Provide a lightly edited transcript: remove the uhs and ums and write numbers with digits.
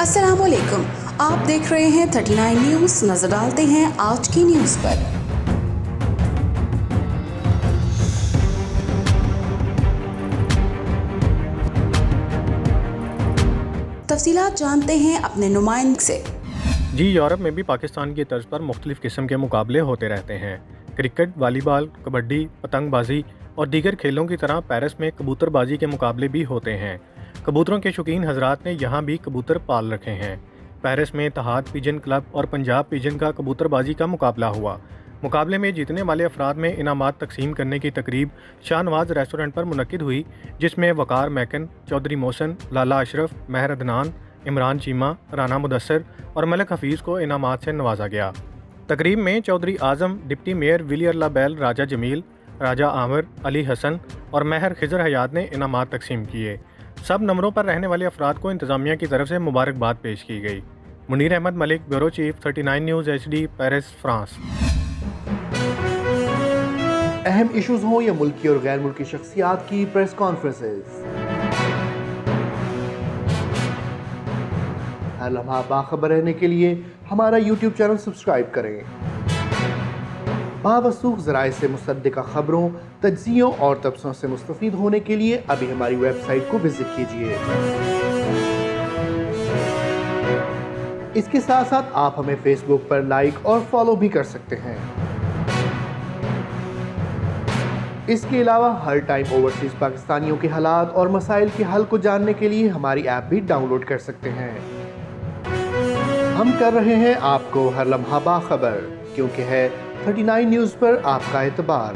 अस्सलाम वालेकुम, आप देख रहे हैं 39 न्यूज़। नजर डालते हैं आज की न्यूज़ पर। तफसीलात जानते हैं अपने नुमाइंदे से। जी, यूरोप में भी पाकिस्तान की तर्ज पर मुख्तलिफ किस्म के मुकाबले होते रहते हैं। क्रिकेट, वॉलीबॉल, कबड्डी, पतंगबाजी और दीगर खेलों की तरह पेरिस में कबूतरबाजी के मुकाबले भी होते हैं। कबूतरों के शौकीन हजरात ने यहाँ भी कबूतर पाल रखे हैं। पेरिस में इत्तेहाद पिजन क्लब और पंजाब पिजन का कबूतरबाजी का मुकाबला हुआ। मुकाबले में जीतने वाले अफराद में इनामात तकसीम करने की तकरीब शाहनवाज रेस्टोरेंट पर मुनक्किद हुई, जिसमें वकार मैकन, चौधरी मोहसन, लाला अशरफ, महर अदनान, इमरान चीमा, राना मुदस्सर और मलक हफीज़ को इनामात से नवाजा गया। तकरीब में चौधरी आज़म, डिप्टी मेयर विली अल्लाह बैल, राजा जमील, राजा आमिर, अली हसन और महर खिजर हयात ने इनामात तकसीम किए। सब नंबरों पर रहने वाले अफराद को इंतज़ामिया की तरफ से मुबारकबाद पेश की गई। Munir Ahmed Malik, bureau chief, 39 news HD, Paris, France. अहम इश्यूज हों या मुल्की और गैर मुल्की शख्सियात की प्रेस कॉन्फ्रेंसेस, हर लम्हा बाखबर रहने के लिए हमारा YouTube चैनल सब्सक्राइब करें। बावसूख ज़राए से मुसद्दिक़ा खबरों, तज्ज़ियों और तबसरों से मुस्तफ़ीद होने के लिए अभी हमारी वेबसाइट को विजिट कीजिए। इसके साथ साथ आप हमें फेसबुक पर लाइक और फॉलो भी कर सकते हैं। इसके अलावा हर टाइम ओवरसीज़ पाकिस्तानियों के हालात और मसाइल के हल को जानने के लिए हमारी ऐप भी डाउनलोड कर सकते हैं। हम कर रहे हैं आपको हर लम्हा बाखबर, क्योंकि है 39 न्यूज़ पर आपका एतबार।